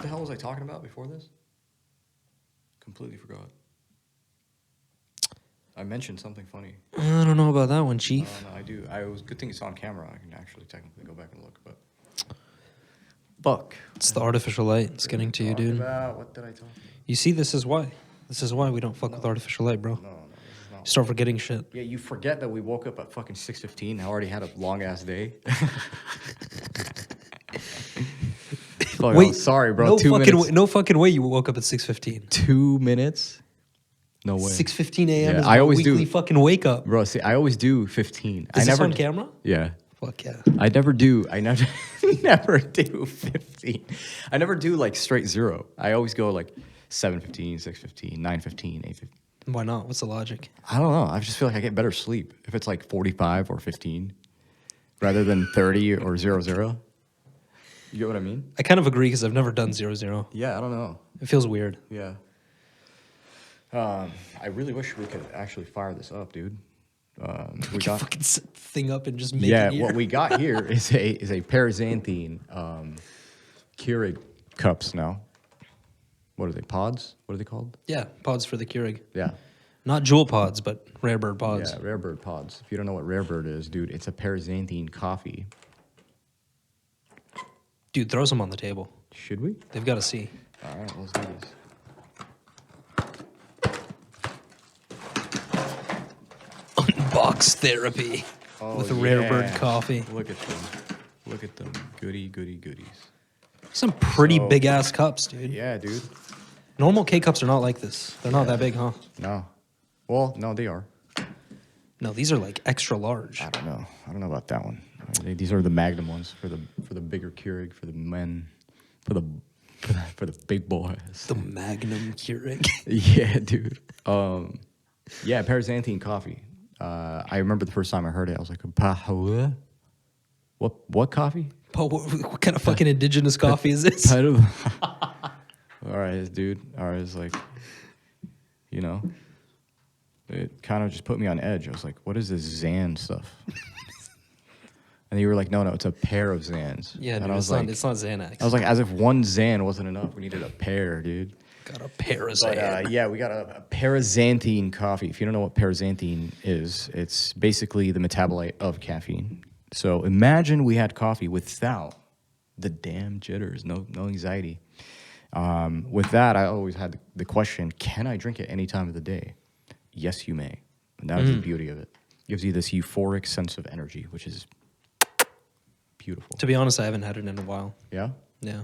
the hell was I talking about before this? Completely forgot. I mentioned something funny. I don't know about that one, Chief. No, I do. It was good thing it's on camera. I can actually technically go back and look, but fuck. It's the artificial light. It's getting to you, dude. What did I talk about? You see, this is why. This is why we don't fuck with artificial light, bro. No, this is not. You start forgetting shit. Yeah, you forget that we woke up at fucking 6:15. I already had a long ass day. Fuck, Wait, I'm sorry, bro. No 2 fucking minutes. no fucking way you woke up at 6:15. 2 minutes? No way. 6:15 a.m. Yeah, is I my always weekly do. fucking wake up. Bro, see, I always do 15. Is I this never on camera? Yeah. Fuck yeah. I never do 15. I never do like straight 0. I always go like 7:15, 6:15, 9:15, 8:15. Why not? What's the logic? I don't know. I just feel like I get better sleep if it's like 45 or 15 rather than 30 or 00. You get what I mean? I kind of agree because I've never done 0-0. Yeah, I don't know. It feels weird. Yeah. I really wish we could actually fire this up, dude. We got fucking set the thing up and just make yeah. it here. What we got here is a Paraxanthine Keurig cups now. What are they? Pods? What are they called? Yeah, pods for the Keurig. Yeah. Not jewel pods, but rare bird pods. Yeah, rare bird pods. If you don't know what rare bird is, dude, it's a Paraxanthine coffee. Dude, throw some on the table. Should we? They've got to see. All right, let's do this. Unbox therapy with a rare bird coffee. Look at them. Look at them. Goody, goody, goodies. Some pretty So- big ass cups, dude. Yeah, dude. Normal K cups are not like this. They're not that big, huh? No. Well, no, they are. No, these are like extra large. I don't know. I don't know about that one. These are the Magnum ones for the bigger Keurig, for the men, for the big boys. The Magnum Keurig. Yeah, dude. Yeah, Paraxanthine coffee. I remember the first time I heard it, I was like, what coffee? Paul, what kind of fucking indigenous coffee is this? All right, dude. All right, it's like, you know, it kind of just put me on edge. I was like, what is this Zan stuff? And you were like, no, it's a pair of Zans. Yeah, and dude, I was like, it's not Xanax. I was like, as if one Zan wasn't enough. We needed a pair, dude. Got a parasite. But yeah, we got a Paraxanthine coffee. If you don't know what Paraxanthine is, it's basically the metabolite of caffeine. So imagine we had coffee without the damn jitters, no anxiety. With that, I always had the question, can I drink it any time of the day? Yes, you may. And that is the beauty of it. It gives you this euphoric sense of energy, which is beautiful. To be honest, I haven't had it in a while. Yeah? Yeah.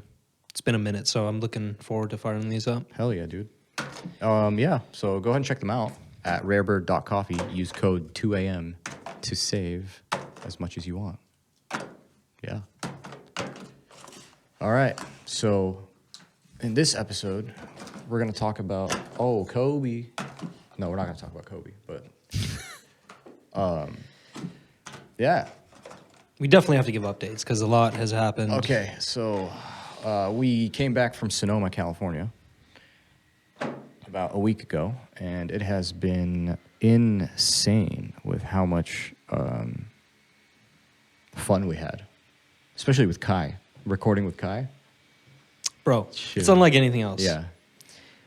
It's been a minute, so I'm looking forward to firing these up. Hell yeah, dude. Yeah, so go ahead and check them out at rarebird.coffee. Use code 2AM to save as much as you want. Yeah. All right, so in this episode, we're going to talk about, Kobe. No, we're not going to talk about Kobe, but yeah. We definitely have to give updates because a lot has happened. Okay, so we came back from Sonoma, California about a week ago, and it has been insane with how much fun we had, especially with Kai, recording with Kai. Bro, Shit. it's unlike anything else. Yeah.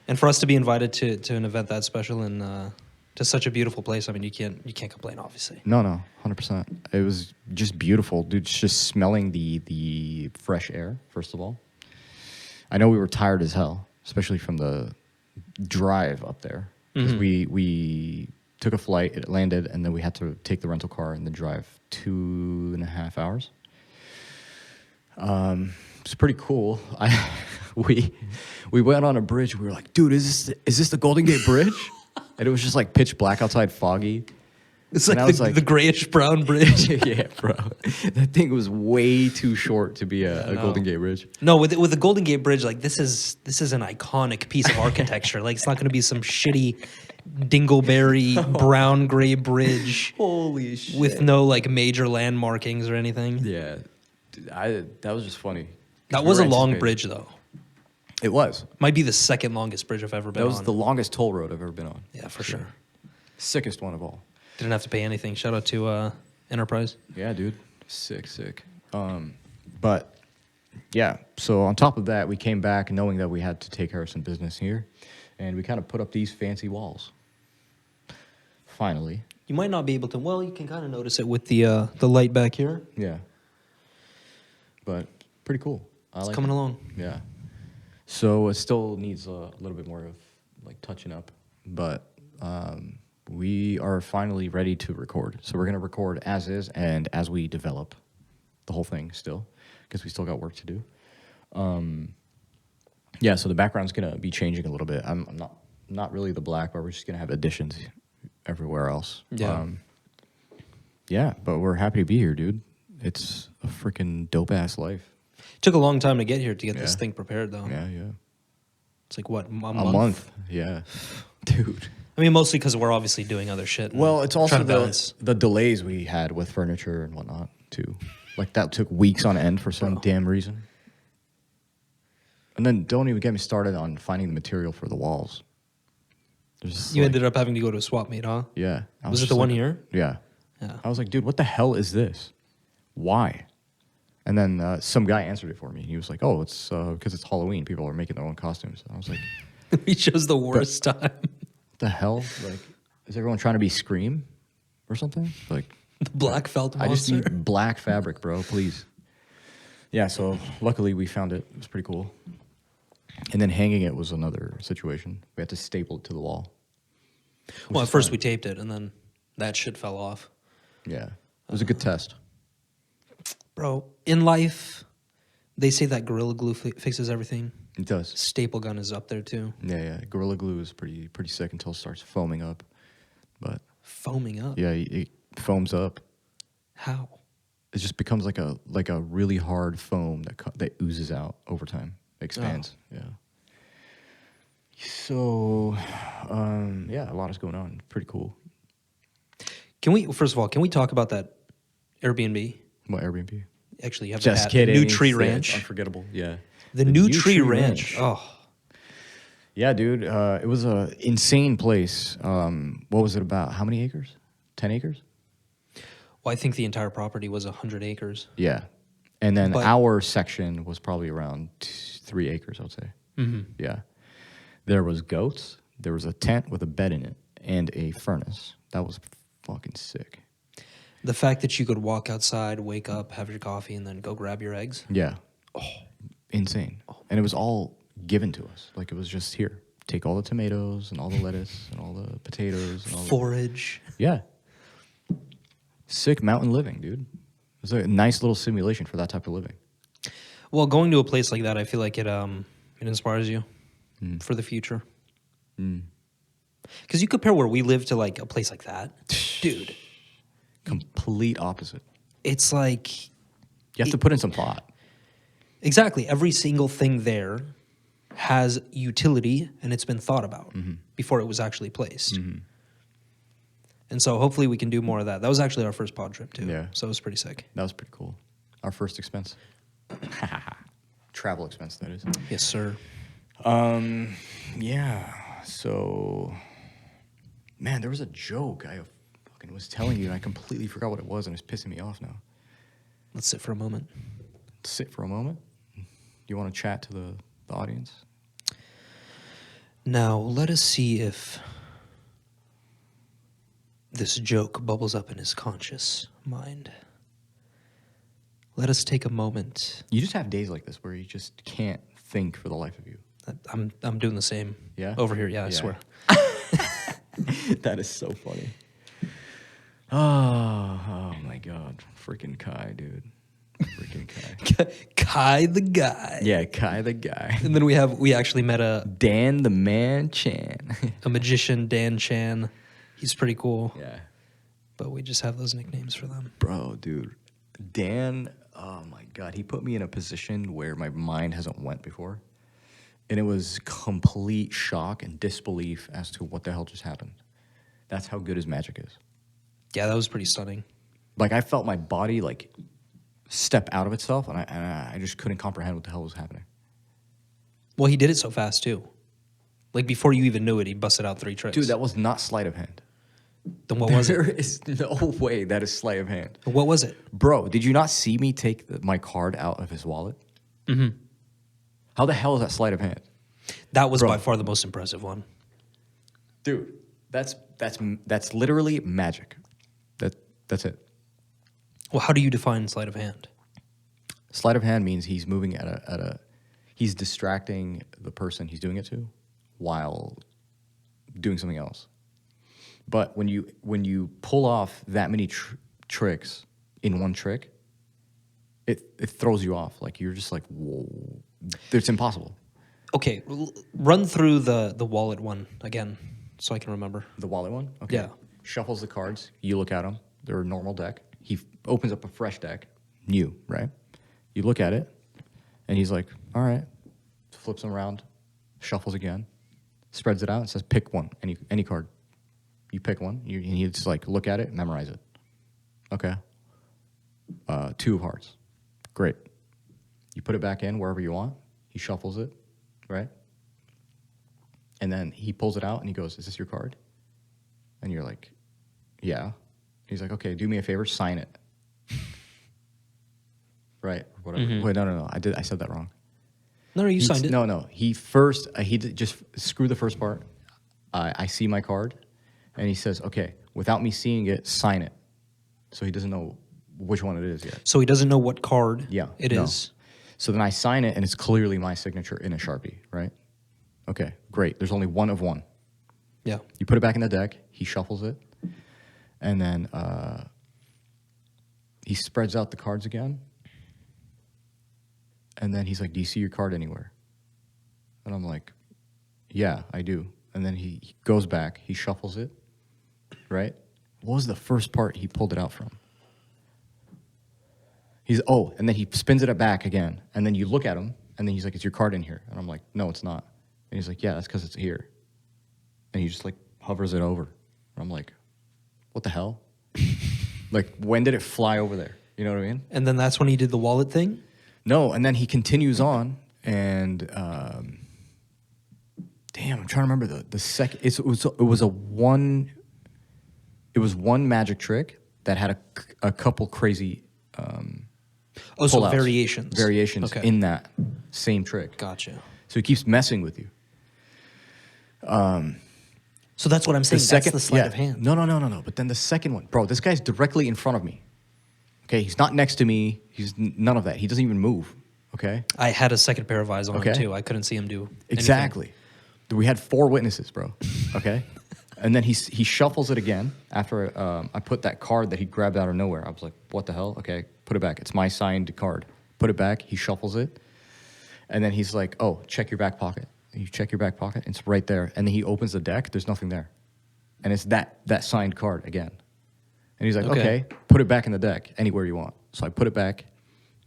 And for us to be invited to an event that special and to such a beautiful place, I mean, you can't complain, obviously. No, 100%. It was just beautiful, dude. Just smelling the fresh air, first of all. I know we were tired as hell, especially from the drive up there. Because we took a flight, it landed, and then we had to take the rental car and then drive 2.5 hours. It's pretty cool. We went on a bridge. We were like, dude, is this the Golden Gate Bridge? And it was just like pitch black outside, foggy. It's like the grayish brown bridge. Yeah, bro. That thing was way too short to be a Golden Gate Bridge. No, with the Golden Gate Bridge, like this is an iconic piece of architecture. Like it's not going to be some shitty dingleberry brown gray bridge. Holy shit. With no like major land markings or anything. Yeah. Dude, that was just funny. That was a long bridge though. It was. Might be the second longest bridge I've ever been on. That was the longest toll road I've ever been on. Yeah, for sure. Sickest one of all. Didn't have to pay anything. Shout out to Enterprise. Yeah, dude. Sick. But yeah, so on top of that, we came back knowing that we had to take care of some business here, and we kind of put up these fancy walls. Finally, You might not be able to. Well, you can kind of notice it with the light back here. yeah, but pretty cool. I It's like coming it. along. Yeah. So it still needs a little bit more of like touching up, but we are finally ready to record. So we're gonna record as is and as we develop the whole thing still, because we still got work to do. Yeah. So the background's gonna be changing a little bit. I'm not really the black, but we're just gonna have additions everywhere else. Yeah. Yeah. But we're happy to be here, dude. It's a freaking dope ass life. Took a long time to get here to get this Yeah. thing prepared, though. Yeah. Yeah. It's like what, a A month? month. Yeah. Dude. I mean, mostly because we're obviously doing other shit. and Well, it's also trying to balance. the delays we had with furniture and whatnot too. Like that took weeks on end for some damn reason. And then don't even get me started on finding the material for the walls. You ended up having to go to a swap meet, huh? Yeah. I Was it just the one like- here? Yeah. Yeah. I was like, dude, what the hell is this? Why? And then some guy answered it for me. He was like, oh, it's because it's Halloween. People are making their own costumes. I was like, We chose the worst time. what the hell? Like, is everyone trying to be Scream or something? Like, The black felt I just monster. need black fabric, bro, please. Yeah, so luckily we found it. It was pretty cool. And then hanging it was another situation. We had to staple it to the wall. Well, at first we taped it, and then that shit fell off. Yeah. It was a good test. Bro, in life, they say that Gorilla Glue fixes everything. It does. Staple gun is up there, too. Yeah, yeah. Gorilla Glue is pretty sick until it starts foaming up. But Foaming up. yeah, it foams up. How? It just becomes like a really hard foam that oozes out over time, expands. Yeah. So, yeah, a lot is going on. Pretty cool. First of all, can we talk about that Airbnb? What Airbnb? Actually, you have Just the kidding. NewTree It's Ranch. unforgettable. Yeah. The NewTree Ranch. Oh, Yeah, dude. It was a insane place. What was it about? How many acres? 10 acres? well, I think the entire property was 100 acres. Yeah. And then But- our section was probably around 3 acres, I would say. Mm-hmm. Yeah. There was goats. There was a tent with a bed in it and a furnace. That was fucking sick. The fact that you could walk outside, wake up, have your coffee, and then go grab your eggs. Yeah. Insane. And it was all given to us. Like it was just here. Take all the tomatoes and all the lettuce and all the potatoes and all the... Forage. Yeah. Sick mountain living, dude. It was a nice little simulation for that type of living. Well, going to a place like that, I feel like it inspires you for the future. Because you compare where we live to like a place like that, dude. Complete opposite. It's like You have to put in some thought. exactly every single thing there has utility, and it's been thought about before it was actually placed. And so hopefully we can do more of that. That was actually our first pod trip too. Yeah. So it was pretty sick. That was pretty cool. Our first expense. Travel expense, that is. Yes, sir. Yeah. So, man, there was a joke I fucking was telling you, and I completely forgot what it was, and it's pissing me off now. Let's sit for a moment. Sit for a moment. You want to chat to the audience? Now, let us see if this joke bubbles up in his conscious mind. Let us take a moment. You just have days like this where you just can't think for the life of you. I'm doing the same. Yeah? Over here, yeah, I Yeah. swear. That is so funny. Oh my God. Freaking Kai, dude. Freaking Kai. Kai the guy. Yeah, Kai the guy. And then we actually met a Dan the man Chan. magician, Dan Chan. He's pretty cool. Yeah. But we just have those nicknames for them. Bro, dude. Dan, oh my God. He put me in a position where my mind hasn't went before. And it was complete shock and disbelief as to what the hell just happened. That's how good his magic is. Yeah, that was pretty stunning. Like, I felt my body, like, step out of itself, and I just couldn't comprehend what the hell was happening. Well, he did it so fast, too. Like, before you even knew it, he busted out 3 tricks. Dude, that was not sleight of hand. Then what was There it? is no way that is sleight of hand. What was it? Bro, did you not see me take my card out of his wallet? Mm-hmm. How the hell is that sleight of hand? That was Bro. by far the most impressive one. Dude, that's literally magic. That's it. Well, how do you define sleight of hand? Sleight of hand means he's moving he's distracting the person he's doing it to while doing something else. But when you pull off that many tricks in one trick, it throws you off. Like you're just like, whoa, it's impossible. Okay, run through the wallet one again so I can remember. The wallet one? Okay. Yeah. Shuffles the cards. You look at them. They're a normal deck. He opens up a fresh deck, new, right? You look at it, and he's like, all right. Flips them around, shuffles again, spreads it out, and says, pick one, any card. You pick one, and you just like look at it, memorize it. Okay. 2 of hearts. Great. You put it back in wherever you want. He shuffles it, right? And then he pulls it out, and he goes, is this your card? And you're like, yeah. He's like, okay, do me a favor, sign it. Right, or whatever. Mm-hmm. Wait, no. I said that wrong. No, you signed it. No. He did just screw the first part. I see my card, and he says, okay, without me seeing it, sign it. So he doesn't know which one it is yet. So he doesn't know what card it no. is. So then I sign it, and it's clearly my signature in a Sharpie, right? Okay, great. There's only one of one. Yeah. You put it back in the deck. He shuffles it. And then he spreads out the cards again. And then he's like, do you see your card anywhere? And I'm like, yeah, I do. And then he goes back. He shuffles it, right? What was the first part he pulled it out from? And then he spins it back again. And then you look at him, and then he's like, is your card in here? And I'm like, no, it's not. And he's like, yeah, that's because it's here. And he just like hovers it over. And I'm like, what the hell? Like, when did it fly over there? You know what I mean? And then that's when he did the wallet thing? No, and then he continues on, and damn, I'm trying to remember the second. It was one magic trick that had a couple crazy so pullouts, variations okay. in that same trick. Gotcha. So he keeps messing with you. So that's what I'm saying. That's the sleight of hand. No. But then the second one, bro, this guy's directly in front of me. Okay, he's not next to me. He's none of that. He doesn't even move. Okay. I had a second pair of eyes on him too. I couldn't see him do exactly. Anything. We had 4 witnesses, bro. Okay. And then he shuffles it again after I put that card that he grabbed out of nowhere. I was like, what the hell? Okay, put it back. It's my signed card. Put it back. He shuffles it. And then he's like, oh, check your back pocket. And you check your back pocket. It's right there. And then he opens the deck. There's nothing there. And it's that signed card again. And he's like, okay, put it back in the deck anywhere you want. So I put it back.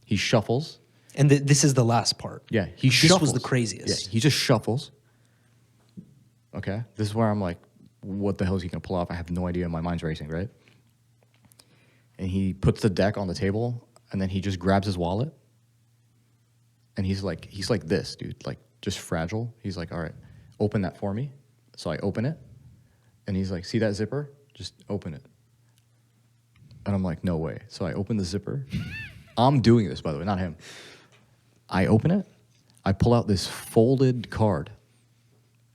He shuffles. And this is the last part. Yeah, This was the craziest. Yeah, he just shuffles. Okay, this is where I'm like, what the hell is he going to pull off? I have no idea. My mind's racing, right? And he puts the deck on the table, and then he just grabs his wallet. And he's like this, dude, like just fragile. He's like, all right, open that for me. So I open it, and he's like, see that zipper? Just open it. And I'm like, no way. So I open the zipper. I'm doing this, by the way, not him. I open it. I pull out this folded card.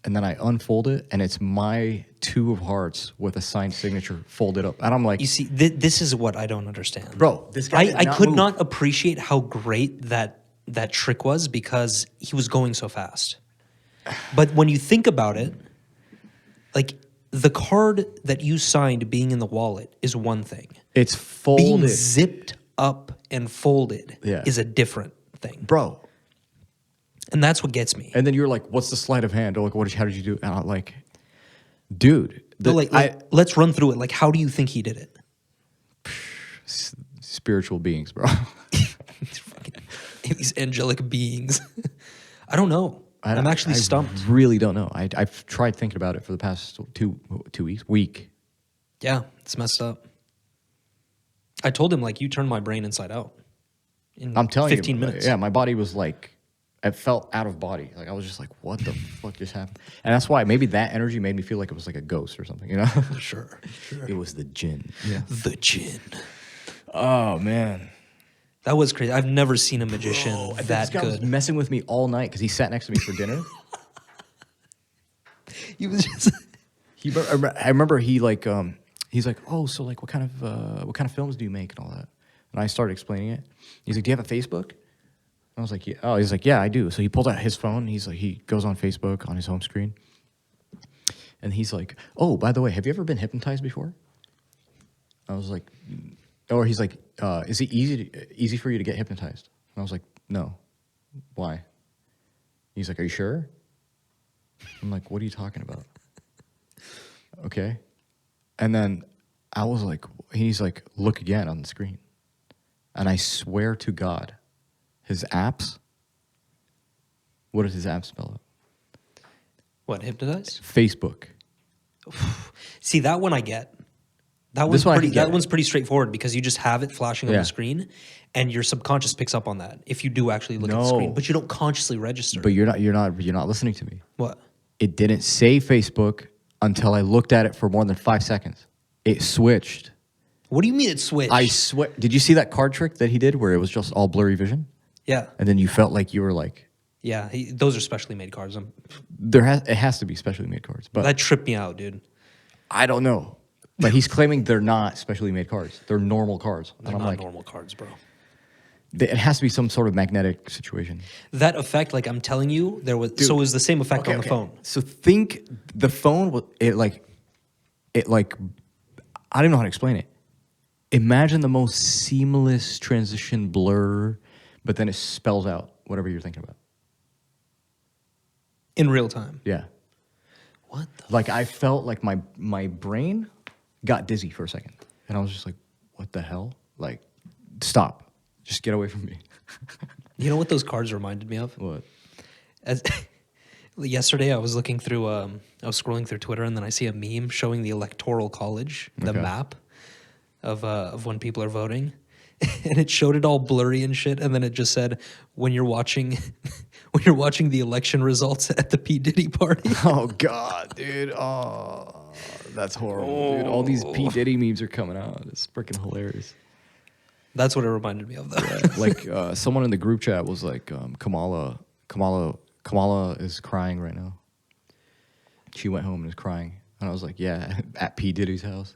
And then I unfold it, and it's my 2 of hearts with a signed signature folded up. And I'm like... You see, this is what I don't understand. Bro, this guy I could not appreciate how great that trick was because he was going so fast. But when you think about it, like, the card that you signed being in the wallet is one thing. It's folded. Being zipped up and folded is a different thing. Bro. And that's what gets me. And then you're like, what's the sleight of hand? Or like, how did you do it? And I'm like, dude. Let's run through it. Like, how do you think he did it? Spiritual beings, bro. These angelic beings. I don't know. I'm actually stumped. I really don't know. I've tried thinking about it for the past 2 weeks. Yeah, it's messed up. I told him, like, you turned my brain inside out. I'm telling 15 you. minutes. Yeah, my body was like, it felt out of body. Like, I was just like, what the fuck just happened? And that's why maybe that energy made me feel like it was like a ghost or something, you know? Sure. It was the djinn. Yeah. The djinn. Oh, man. That was crazy. I've never seen a magician Bro, this that guy was good. messing with me all night because he sat next to me for dinner. He was just I remember he's like, oh, so like, what kind of films do you make and all that? And I started explaining it. He's like, do you have a Facebook? I was like, yeah. Oh, he's like, yeah, I do. So he pulled out his phone. He's like, he goes on Facebook on his home screen, and he's like, oh, by the way, have you ever been hypnotized before? I was like, or he's like, is it easy for you to get hypnotized? And I was like, no. Why? He's like, are you sure? I'm like, what are you talking about? Okay. And then I was like, he's like, look again on the screen. And I swear to God, his apps, what did his app spell out? what, hypnotized? Facebook. See, that one I get. This one I can get. That one's pretty straightforward because you just have it flashing on Yeah. the screen, and your subconscious picks up on that if you do actually look at the No. screen, but you don't consciously register. But you're not listening to me. What? It didn't say Facebook until I looked at it for more than 5 seconds. It switched. What do you mean it switched? I swear. Did you see that card trick that he did where it was just all blurry vision? Yeah, And then you felt like you were like, yeah. Those are specially made cards. it has to be specially made cards. But That tripped me out, dude. I don't know. But he's claiming they're not specially made cards. They're normal cards. They're And I'm not like, normal cards, bro. it has to be some sort of magnetic situation. That effect, like I'm telling you, there was. So it was the same effect on the phone. So think the phone, I don't know how to explain it. Imagine the most seamless transition blur, but then it spells out whatever you're thinking about. In real time. Yeah. What the? Like I felt like my brain got dizzy for a second. And I was just like, what the hell? Like, stop. Just get away from me. You know what those cards reminded me of? What? As yesterday, I was looking through. I was scrolling through Twitter, and then I see a meme showing the Electoral College, the Okay. map of when people are voting, and it showed it all blurry and shit. And then it just said, "When you're watching, when you're watching the election results at the P Diddy party." Oh, God, dude. Oh, that's horrible, dude. All these P. Diddy memes are coming out. It's freaking hilarious. That's what it reminded me of, though. Like someone in the group chat was like, Kamala is crying right now. She went home and is crying, and I was like, yeah, at P Diddy's house.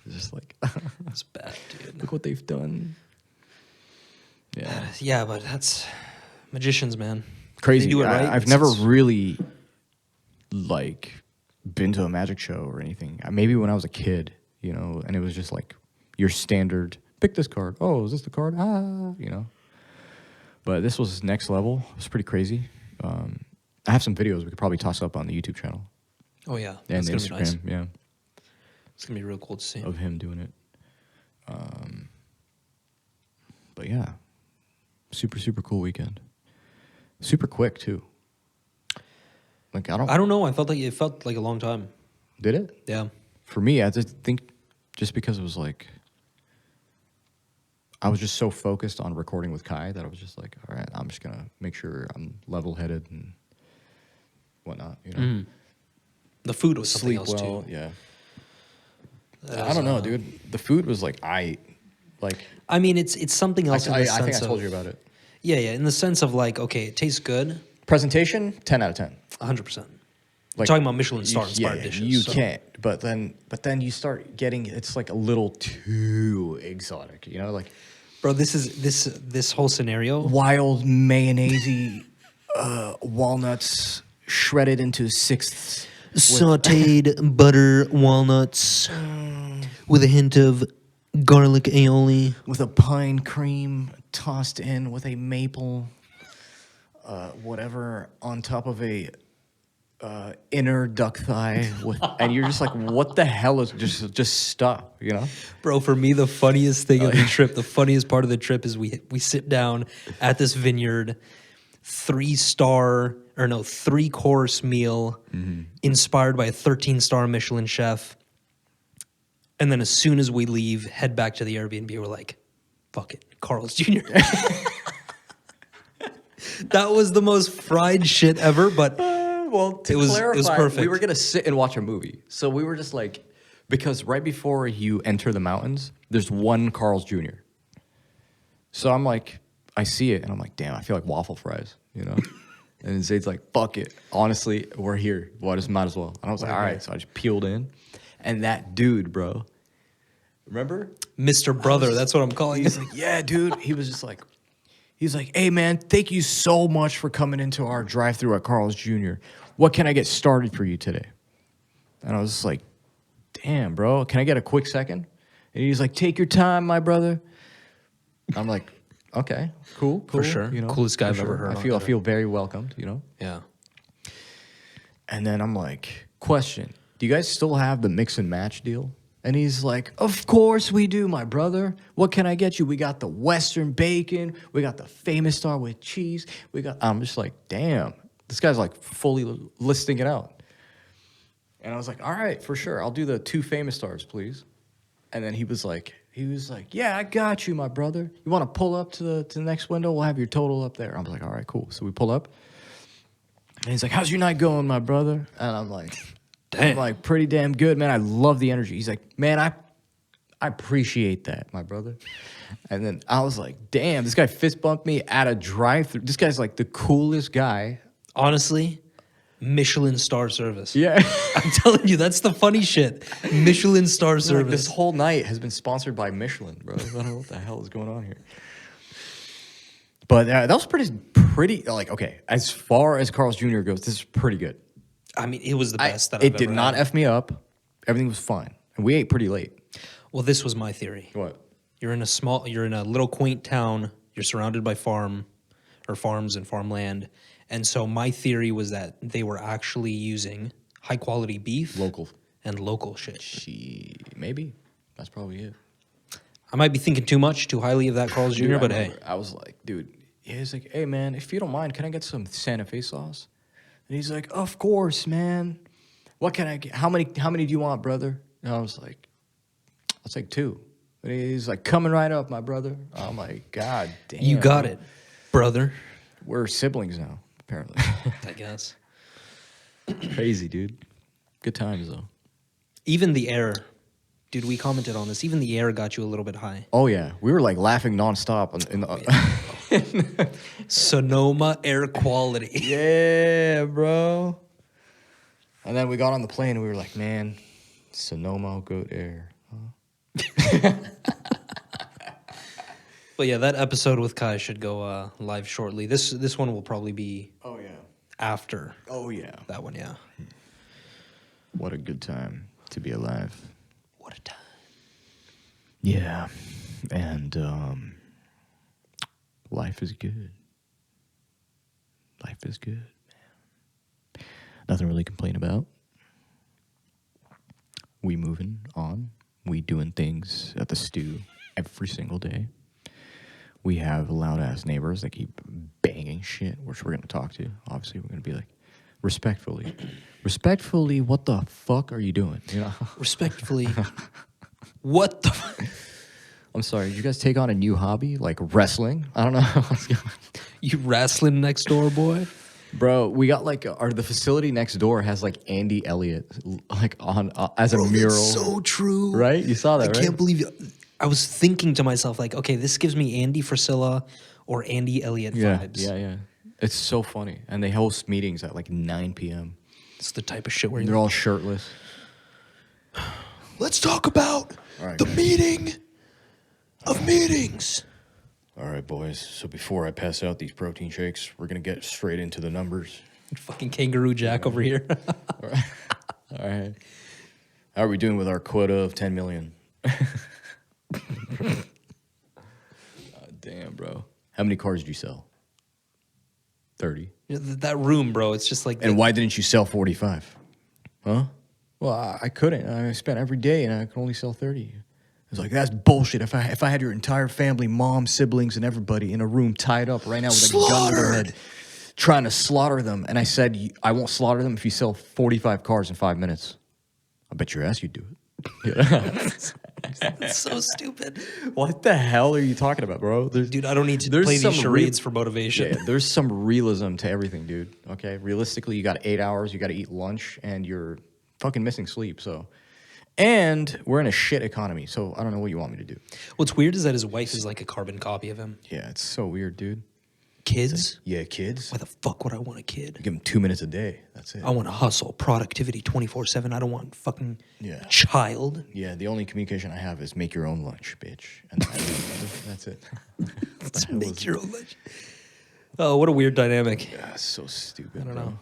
It's just like, That's bad, dude. look what they've done. Yeah, Yeah, but that's magicians, man. crazy. They do it right. I've It's- never it's- really like been to a magic show or anything. Maybe when I was a kid, and it was just like your standard. Pick this card. Oh, is this the card? But this was next level. It was pretty crazy. I have some videos we could probably toss up on the YouTube channel Oh yeah, and that's gonna Instagram. be nice. Yeah, It's gonna be real cool to see. of him doing it. But yeah, super cool weekend. Super quick too. Like I don't know. I felt like it felt like a long time. did it Yeah. for me. I just think just because it was like. I was just so focused on recording with Kai that I was just like, all right, I'm just gonna make sure I'm level-headed and whatnot. The food was something Sleep else well, too. yeah. That I was, don't know, dude. The food was like I mean, it's something else. I in the think I sense told of- you about it. Yeah, in the sense of like, okay, it tastes good, Presentation, 10 out of 10. 100%. We're Like, talking about Michelin star inspired dishes. You so- can't. But then you start getting it's like a little too exotic, like bro. This whole scenario. wild mayonnaise walnuts shredded into sixths. Sauteed butter walnuts with a hint of garlic aioli. With a pine cream tossed in with a maple whatever on top of a inner duck thigh and you're just like, what the hell is just stop, Bro, for me, the funniest thing of the trip, the funniest part of the trip is we sit down at this vineyard, 3-course meal, inspired by a 13-star Michelin chef. And then as soon as we leave, head back to the Airbnb, we're like, fuck it, Carl's Jr. That was the most fried shit ever, but well, to it was clarify, perfect. we were gonna sit and watch a movie, so we were just like, because right before you enter the mountains, there's one Carl's Jr. So I'm like, I see it, and I'm like, damn, I feel like waffle fries, you know? And Zayd's like, fuck it. Honestly, we're here. Well, I just might as well. And I was like, all right. So I just peeled in. And that dude, bro, remember? Mr. Brother, that's what I'm calling He's him. like, yeah, dude. He's like, hey, man, thank you so much for coming into our drive-thru at Carl's Jr. What can I get started for you today? And I was just like, damn, bro, can I get a quick second? And he's like, take your time, my brother. I'm like, okay, cool. For sure. You know, Coolest guy for I've ever heard I on feel very welcomed, you know? Yeah. And then I'm like, question, do you guys still have the mix and match deal? And he's like, of course we do, my brother. What can I get you? We got the Western bacon. We got the Famous Star with cheese. I'm just like, damn. This guy's like fully listing it out. And I was like, all right, for sure. I'll do the 2 Famous Stars, please. And then he was like, yeah, I got you, my brother. You want to pull up to the next window? We'll have your total up there. I'm like, all right, cool. So we pull up. And he's like, how's your night going, my brother? And I'm like, damn. I'm like, pretty damn good, man. I love the energy. He's like, man, I appreciate that, my brother. And then I was like, damn, this guy fist bumped me at a drive-thru. This guy's like the coolest guy. Honestly, Michelin star service. Yeah. I'm telling you, that's the funny shit. Michelin star service. Like, this whole night has been sponsored by Michelin, bro. I don't know what the hell is going on here. But that was pretty, like, okay, as far as Carl's Jr. goes, this is pretty good. I mean, it was the best that I've It ever did not had. F me up. Everything was fine. And we ate pretty late. Well, this was my theory. What? You're in a little quaint town. You're surrounded by farms and farmland. And so my theory was that they were actually using high quality beef. Local. And local shit. Maybe. That's probably it. I might be thinking too highly of that Carl's Jr., Dude, but hey. I was like, dude, he's like, hey, man, if you don't mind, can I get some Santa Fe sauce? And he's like, of course, man. What can I get? How many do you want, brother? And I was like, I'll take 2. And he's like, coming right up, my brother. I'm like, God damn. You got it, brother. We're siblings now, apparently. I guess. Crazy, dude. Good times, though. Even the air. Dude, we commented on this. Even the air got you a little bit high. Oh, yeah. We were like laughing nonstop. Sonoma air quality. Yeah, bro. And then we got on the plane and we were like, man, Sonoma good air. Huh? But yeah, that episode with Kai should go live shortly. This one will probably be after. Oh, yeah. That one, yeah. What a good time to be alive. What a time. Yeah. And life is good. Life is good, man. Nothing really to complain about. We moving on. We doing things at the stew every single day. We have loud-ass neighbors that keep banging shit, which we're going to talk to. Obviously, we're going to be like, respectfully, what the fuck are you doing? You know? Respectfully, what the... I'm sorry, did you guys take on a new hobby, like wrestling? I don't know what's going on. You wrestling next door, boy? Bro, we got like, the facility next door has like Andy Elliott, like on as a mural. That's so true. Right? You saw that, right? I can't believe you. I was thinking to myself, like, okay, this gives me Andy Frisella or Andy Elliott vibes. Yeah. It's so funny. And they host meetings at like 9 p.m. It's the type of shit where They're all shirtless. let's talk about the meeting of meetings. All right, boys. So before I pass out these protein shakes, we're going to get straight into the numbers. Fucking Kangaroo Jack over here. All right. How are we doing with our quota of 10 million? Damn, bro. How many cars did you sell? 30. That room, bro, it's just like... And why didn't you sell 45? Huh? Well, I couldn't. I spent every day, and I could only sell 30. I was like, that's bullshit. If I had your entire family, mom, siblings, and everybody in a room tied up right now with a gun to their head, trying to slaughter them, and I said, I won't slaughter them if you sell 45 cars in 5 minutes. I bet your ass you'd do it. That's so stupid. What the hell are you talking about, bro? Dude, I don't need to play these charades for motivation. Yeah, there's some realism to everything, dude. Okay? Realistically, you got 8 hours, you got to eat lunch, and you're fucking missing sleep. So And we're in a shit economy, so I don't know what you want me to do. What's weird is that his wife is like a carbon copy of him. Yeah, it's so weird, dude. Kids? Yeah, kids. Why the fuck would I want a kid? Give them 2 minutes a day. That's it. I want to hustle, productivity 24/7. I don't want fucking Yeah. child. Yeah, the only communication I have is make your own lunch, bitch. And that's it. Let's make your own lunch. Oh, what a weird dynamic. Yeah, so stupid. I don't know.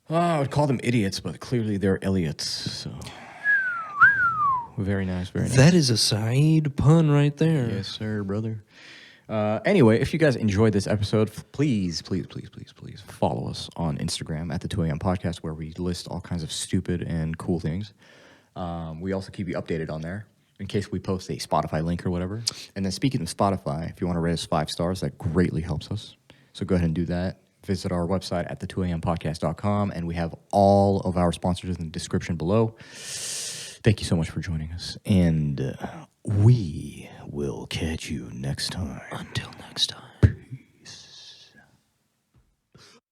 Oh, I would call them idiots, but clearly they're Elliots. So very nice, very nice. That is a side pun right there. Yes, sir, brother. Anyway, if you guys enjoyed this episode, please follow us on Instagram at the 2 a.m. podcast, where we list all kinds of stupid and cool things. We also keep you updated on there in case we post a Spotify link or whatever. And then speaking of Spotify, if you want to rate us 5 stars, that greatly helps us. So go ahead and do that. Visit our website at the2ampodcast.com, and we have all of our sponsors in the description below. Thank you so much for joining us, and we will catch you next time. Until next time.